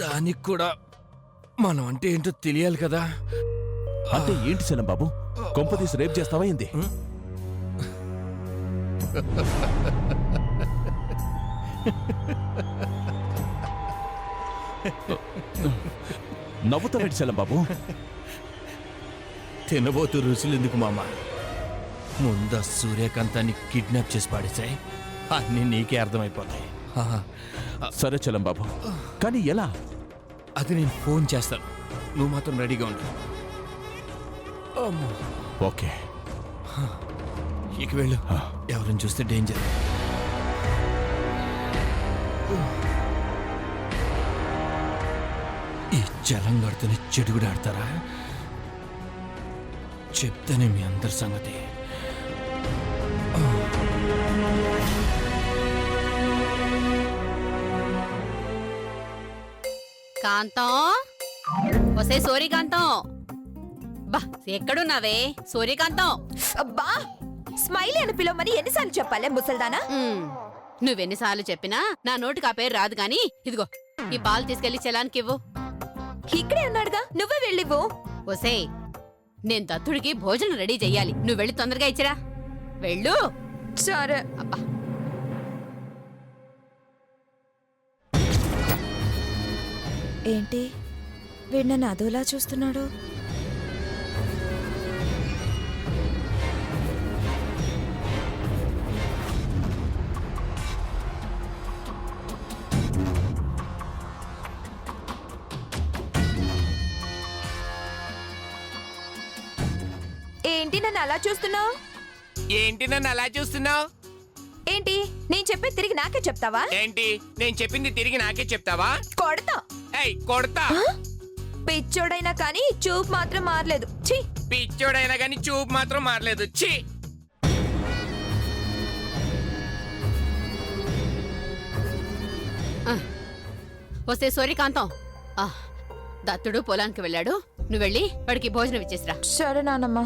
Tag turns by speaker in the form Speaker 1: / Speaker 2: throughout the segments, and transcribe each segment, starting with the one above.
Speaker 1: దానికి కూడా మనం అంటే ఏంటో తెలియాలి కదా.
Speaker 2: అంటే ఏంటి చలం బాబు, కొంపదీసి రేపు చేస్తావా ఏంది? నవ్వుతావేంటి చలం బాబు?
Speaker 1: తినబోతూ రుచులు ఎందుకు మామ, ముందు సూర్యకాంతాన్ని కిడ్నాప్ చేసి పాడేసాయి, అన్నీ నీకే అర్థమైపోతాయి.
Speaker 2: సరే చలం బాబు, కానీ ఎలా?
Speaker 1: అది నేను ఫోన్ చేస్తాను, నువ్వు మాత్రం రెడీగా ఉండు.
Speaker 2: ఓకే,
Speaker 1: ఇక వెళ్ళు, ఎవరిని చూస్తే డేంజర్. ఈ జలం గడుతుని చెడుగుడాడతారా? చెప్తానే మీ అందరి సంగతి.
Speaker 3: కాంతం, ఒసే సూర్యకాంతం, బా ఎక్కడున్నావే సూర్యకాంతం?
Speaker 4: అబ్బా, స్మైలీ అని పిలవమని ఎన్నిసార్లు చెప్పాలే ముసల్దానా?
Speaker 3: నువ్వెన్నిసార్లు చెప్పినా నా నోటికి ఆ పేరు రాదు గాని, ఇదిగో ఈ పాలు తీసుకెళ్లి చెలానికి ఇవ్వు.
Speaker 4: ఇక్కడే ఉన్నాడుగా, నువ్వే వెళ్ళివ్వు.
Speaker 3: ఒసే, నేను దత్తుడికి భోజనం రెడీ చెయ్యాలి, నువ్వు వెళ్ళి తొందరగా ఇచ్చిరా. వెళ్ళు.
Speaker 4: సరే.
Speaker 3: అబ్బా,
Speaker 4: ఏంటి వీడు నన్ను అదోలా చూస్తున్నాడు? ఏంటి నన్ను అలా చూస్తున్నావు?
Speaker 5: ఏంటి నన్ను అలా చూస్తున్నావు?
Speaker 4: ఏంటి నేను చెప్పేది తిరిగి నాకే చెప్తావా?
Speaker 5: ఏంటి నేను చెప్పింది తిరిగి నాకే చెప్తావా?
Speaker 4: కొడతా.
Speaker 5: ఏయ్ కొడతా.
Speaker 4: పిచ్చోడైనా కానీ చూపు మాత్రం మారలేదు. ఛీ,
Speaker 5: పిచ్చోడైనా గాని చూపు మాత్రం మారలేదు. ఛీ.
Speaker 3: ఒసే సూర్యకాంతం, దత్తుడు పొలానికి వెళ్ళాడు, నువ్వు వెళ్ళి వాడికి భోజనం ఇచ్చేసిరా.
Speaker 4: సరే నానమ్మా.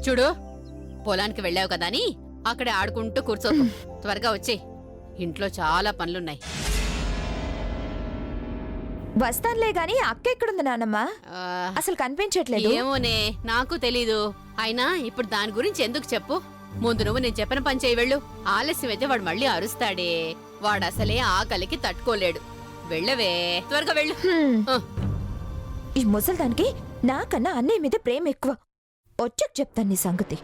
Speaker 3: చూడు, పొలానికి వెళ్ళావు కదా అని అక్కడే ఆడుకుంటూ కూర్చోకు, త్వరగా వచ్చే, ఇంట్లో చాలా పనులున్నాయి.
Speaker 4: వస్తానులే గాని అక్క ఎక్కడుంది నానమ్మా? అసలు కనిపించట్లేదు.
Speaker 3: ఏమోనే, నాకు తెలీదు. అయినా ఇప్పుడు దాని గురించి ఎందుకు చెప్పు, ముందు నువ్వు నేను చెప్పిన పని చేయి, వెళ్ళు. ఆలస్యం అయితే వాడు మళ్ళీ అరుస్తాడే, వాడు అసలే ఆకలికి తట్టుకోలేడు. వెళ్ళవే, త్వరగా వెళ్ళు.
Speaker 4: ఈ ముసల్దానికి నాకన్నా అన్నయ్య మీద ప్రేమ ఎక్కువ. వచ్చాక చెప్తాను నీ సంగతి.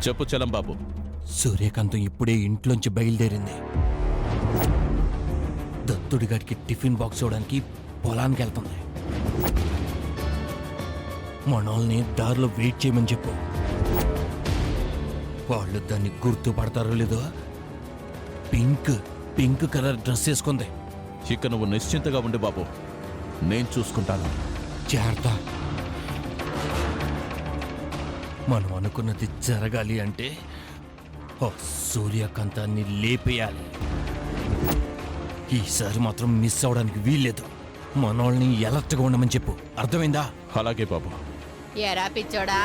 Speaker 2: చెప్పు చలం బాబు.
Speaker 1: సూర్యకాంతం ఇప్పుడే ఇంట్లోంచి బయలుదేరింది. దత్తుడి గారికి టిఫిన్ బాక్స్ ఇవ్వడానికి పొలానికి వెళ్తుంది. మనల్ని దారిలో వెయిట్ చేయమని చెప్పు. వాళ్ళు దాన్ని గుర్తుపడతారో లేదో, పింక్ కలర్ డ్రెస్ వేసుకుంది.
Speaker 2: ఇక నువ్వు నిశ్చింతగా ఉండి బాబు, నేను చూసుకుంటాను.
Speaker 1: జాగ్రత్త. మనం అనుకున్నది జరగాలి అంటే సూర్యకాంతాన్ని లేపేయాలి. ఈసారి మాత్రం మిస్ అవడానికి వీల్లేదు. మనోళ్ళని ఎలర్ట్గా ఉండమని చెప్పు, అర్థమైందా?
Speaker 2: అలాగే బాబు.
Speaker 3: ఎరా పిచ్చోడా,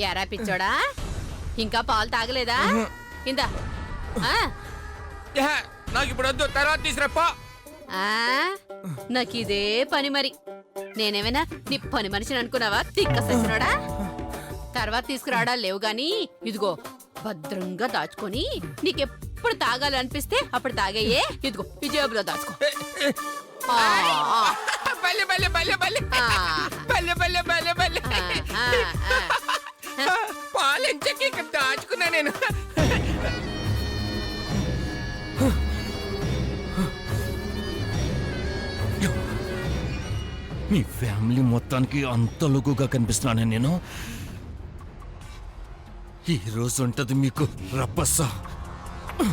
Speaker 3: ఎరా పిచ్చోడా, ఇంకా పాలు తాగలేదా? ఇందా.
Speaker 5: నాకు ఇప్పుడు వద్దు, తర్వాత తీసుకురాపో.
Speaker 3: నాకిదే పని మరి. నేనేమైనా నీ పని మనిషిని అనుకున్నావా? తిక్క సచ్చినోడా. తర్వాత తీసుకురావడా లేవు గాని, ఇదిగో భద్రంగా దాచుకొని నీకెప్పుడు తాగాలనిపిస్తే అప్పుడు తాగయ్యే. ఇదిగో ఈ జేబులో దాచుకో.
Speaker 5: పాలెంచకి ఇక్కడ దాచుకున్నా నేను.
Speaker 1: మీ ఫ్యామిలీ మొత్తానికి అంత లుగుగా కనిపిస్తున్నాను నేను. ఈ రోజు ఉంటది మీకు రప్పస్స. ఆ.